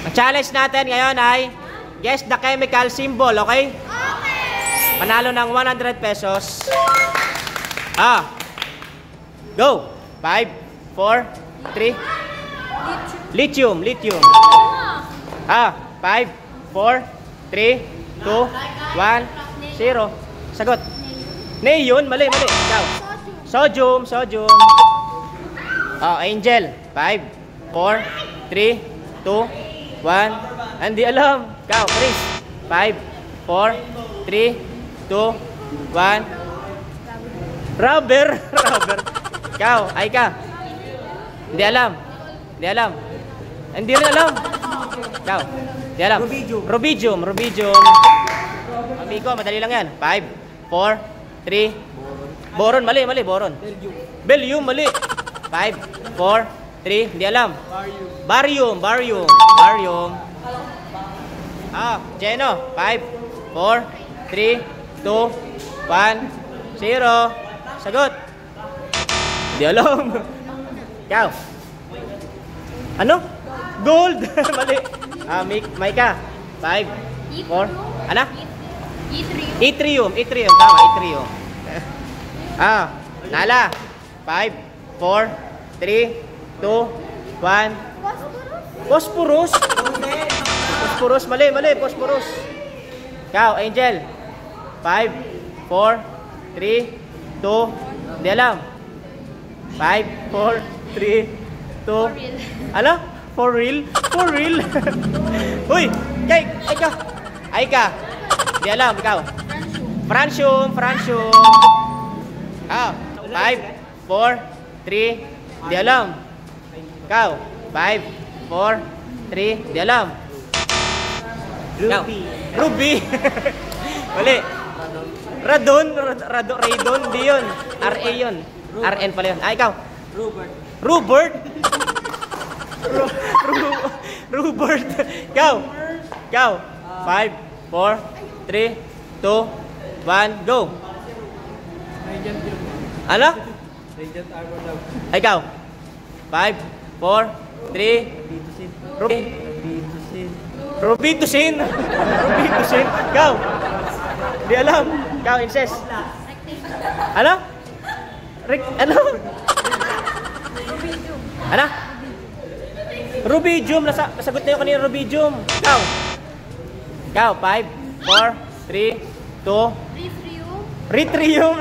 Ang challenge natin ngayon ay guess the chemical symbol, okay? Okay! Panalo ng 100 pesos. Go! 5, 4, 3. Lithium, lithium. 5, 4, 3, 2, 1, 0. Sagot. Neon, mali, mali. Ikaw. Sodium, sodium. Angel. 5, 4, 3, 2, 1. Hindi alam. Ikaw, Chris. 5, 4, 3, 2, 1. Rubber. Rubber. Ikaw, Aika. Hindi alam. Hindi alam. Hindi rin alam. Ikaw. Hindi alam. Rubidium. Rubidium. Amigo, madali lang yan. 5, 4, 3. Boron, mali, mali. Boron. Belium, mali. 5, 4, 3. Hindi alam. Barium. Barium. Barium. Geno. 5, 4, 3, 2, 1, 0. Sagot. Hindi alam. Ikaw. Ano? Gold. Mali. Maika. 5, 4. Ano? Yttrium. Yttrium. Tama, yttrium. Nala. 5, 4, 3, 2, 1. Phosphorus. Phosphorus. Mali, mali. Phosphorus. Ikaw, Angel. 5, 4, 3, 2. Hindi alam. 5, 4, 3, 2. Ano? For real? For real? Uy! Kay! Aika! Aika! Di alam, ikaw. Francium! Francium! 5, 4, 3. Di alam. Ikaw. 5, 4, 3. Di alam. Ruby. Ruby! Mali. Radon? Radon? Di yun. RA yun. RN pala yun. Ikaw. Robert. Robert? Robert. Ikaw. Ikaw. 5, 4, 3, 2, 1, go. Ano? Radiant armor daw. Ikaw. 5, 4, 3. Robitussin. Robitussin. Ikaw. Di alam. Ikaw, incest. Ano? Ano? Ano? Rubidium. Nasagot na yung kanina rubidium. Ikaw. Ikaw. 5, 4, 3, 2. Ritrium.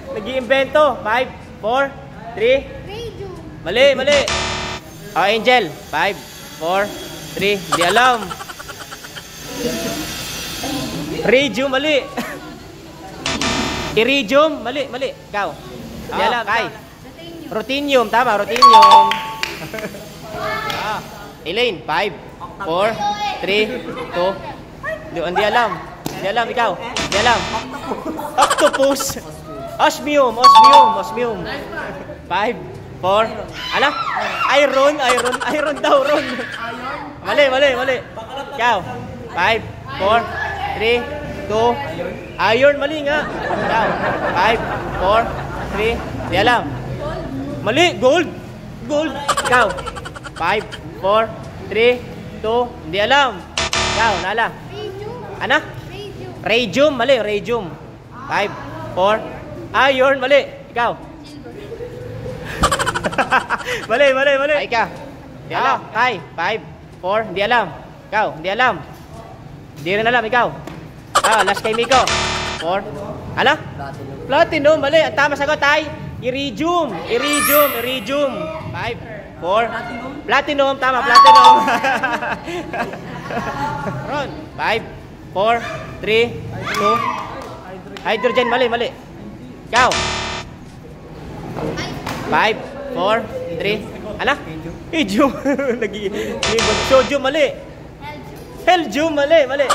Nag-iimbento. 5, 4, 3. Mali, mali. Angel. 5, 4, 3. Hindi alam. Radium. Mali. Iridium. Mali, mali. Ikaw. Hindi alam. Kay. Ruthenium. Tama, ruthenium. Elaine. 5, 4, 3, 2. Hindi alam. Hindi alam. Ikaw. Hindi alam. Octopus. Osmium. Osmium. Osmium. 5, 4. Ano? Iron. Iron. Iron daw. Ron. Mali, mali, mali. Ikaw. 5, 4, 3, 2. Iron. Mali nga. Ikaw. 5, 4, 3. Hindi alam. Mali. Gold. Gold. Ikaw. 5, 4, 3, 2. Hindi alam. Ikaw. Nala. Ano? Radium. Mali. Radium. 5, 4. Iron. Mali. Ikaw. Mali, mali, mali. Ay ka. Hindi alam. Kay. 5, 4. Hindi alam. Ikaw. Hindi alam. Hindi rin alam. Ikaw. Last kay Miko. 4. Ano? Platinum. Platinum. Mali. Ang tama sagot ay iridium. Iridium. Iridium. 5, 4. Platinum. Tama. Platinum. Ron. 5, 4, 3, 2. Hydrogen. Mali, mali. Ikaw. 5, 4, 3. Ano? Helium. Sodium. Mali. Helium. Mali, mali.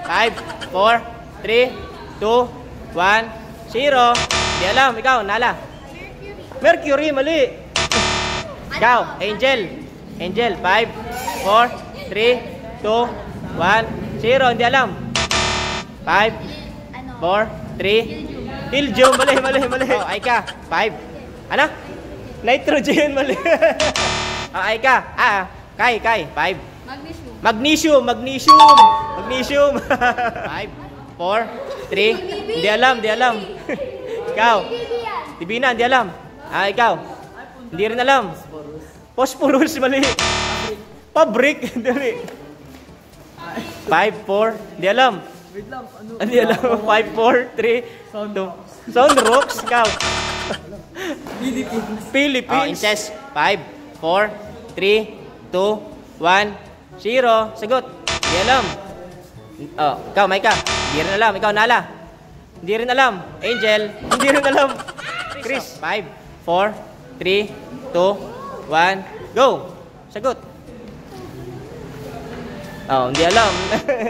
5, 4, 3, 2, 1, 0. Di alam. Ikaw, Nala. Mercury. Mali. Ikaw, Angel. Angel. 5, 4, 3, 2, 1, 0. Hindi alam. 5, 4, 3. Helium. Mali, mali, mali. Aika. 5. Ano? Nitrogen. Mali. Ay ka. Kay. 5. Magnesium. Magnesium. 5, 4, 3. Hindi alam. Ikaw. Tibina, hindi alam. Ikaw. Hindi rin alam. Phosphorus, mali. Pabrik, dali. 5, 4. Hindi alam. Wait lang, ano? Hindi alam. 5, 4, 3, 2. Sound rocks, ikaw. Philippines. Incest. 5, 4, 3, 2, 1, 0. Sagot. Hindi alam. Ikaw, Maika. Hindi rin alam. Ikaw, Nala. Hindi rin alam. Angel. Hindi rin alam. Chris. 5, 4, 3, 2, 1, go. Sagot. Hindi alam.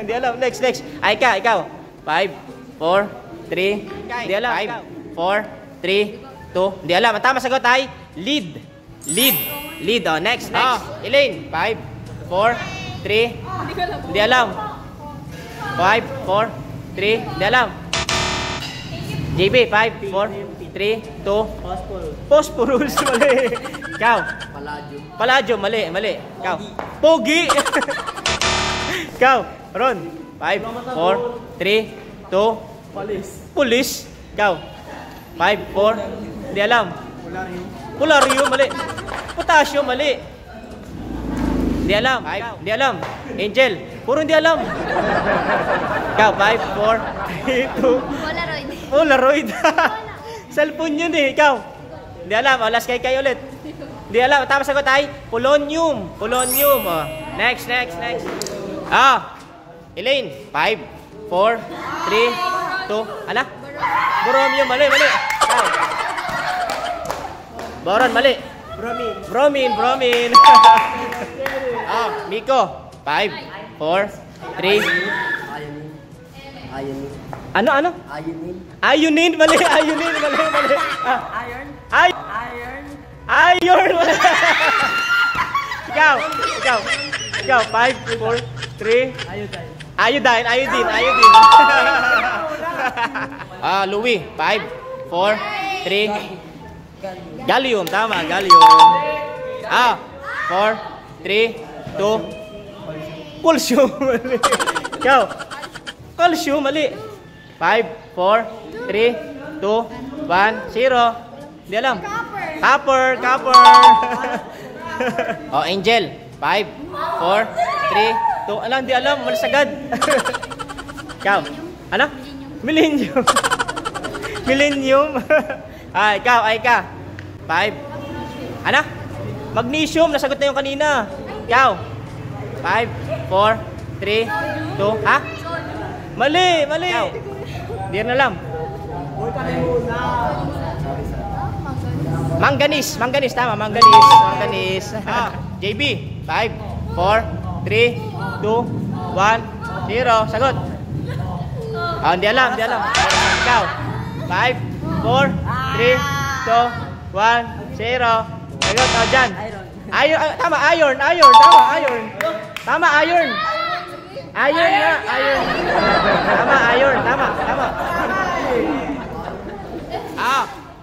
Hindi alam. Next. Aika, ikaw. 5, 4, 3. Hindi alam. 5, 4, 3, 2. Hindi alam. Ang tama sagot ay lead. Next. Elaine. 5, 4, 3. Hindi alam. 5, 4, 3. Hindi alam. JB. 5, 4, 3, 2. Phosphorus. Mali. Ikaw. Palladium. Mali. Ikaw. Pogi. Ikaw. Ron. 5, 4, 3, 2. Police. Ikaw. 5, 4. Hindi alam. Polarium. Mali. Potassium. Mali. Hindi alam. 5. Hindi alam. Angel. Puro hindi alam. Ikaw. 5, 4, 3, 2. Polaroid. Cellphone yun eh. Ikaw. Hindi alam. Last kay ulit. Hindi alam. Tama sagot ay polonium. Next. Elaine. 5, 4, 3, 2. Ano? Bromium. Mali. Ikaw. Boron. Mali. Bromine. Miko. 5, 4, 3. Ano? Ionin. Mali. Iron. Mali. Ikaw. 5, 4, 3. Iodine. Louis. 5, 4, 3. Gallium. Tama. 4, 3, 2. Calcium. Mali. Ikaw. Calcium. Mali. 5, 4, 3, 2, 1, 0. Hindi alam. Copper. Angel. 5, 4, 3, 2. Alam, hindi alam. Malis agad. Ikaw. Ano? Millennium. Ikaw. 5. Ano? Magnesium. Nasagot na yung kanina. Ikaw. 5, 4, 3, 2. Ha? Mali. Ikaw. Hindi rin alam. Manganese. Tama. Manganese. JB. 5, 4, 3, 2, 1, 0. Sagot. Hindi alam. Ikaw. 5, 4, 3, 2, 1, 0. Sagot. Dyan. Tama. Iron. Tama. Iron nga. Tama.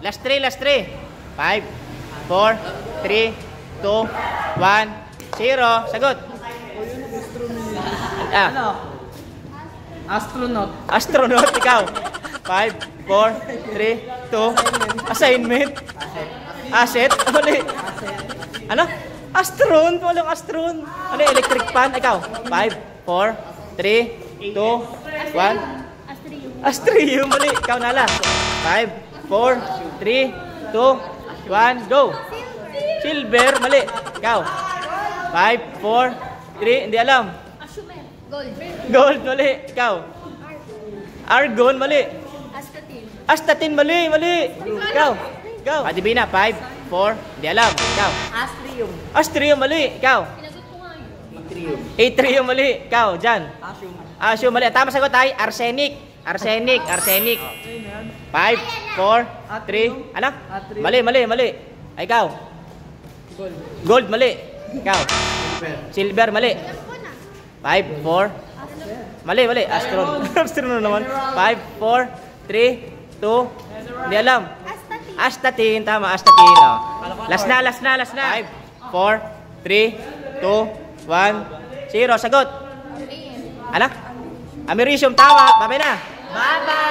Last 3. 5, 4, 3, 2, 1, 0. Sagot. Astronaut. Ikaw. 5, 4, 3, 2. Assignment. Asset. Mali. Ano? Astron. Walang astron. Ano? Electric fan. Ikaw. 5, 4, 3, 2, 1. Astrium. Mali. Ikaw, Nala. 5, 4, 3, 2, 1. Go. Silver. Mali. Ikaw. 5, 4, 3. Hindi alam. Gold. Mali. Ikaw. Argon. Mali. Astatin. Mali. Ikaw. Adibina. 5, 4. Hindi alam. Ikaw. Astrium. Mali. Ikaw. Atrium. Mali. Ikaw. Jan. Asium. Mali. Tama sagot ay arsenic. 5, 4, 3. Ano? Mali. Ikaw. Gold. Mali. Ikaw. Silver. Mali. 5, 4. Mali. Astron naman. 5, 4, 3, 2. Hindi alam. Astatin. Tama. Astatin. Last na. 5, 4, 3, 2, 1, 0. Sagot. Ano? Americium, tawa. Babay na. Bye-bye!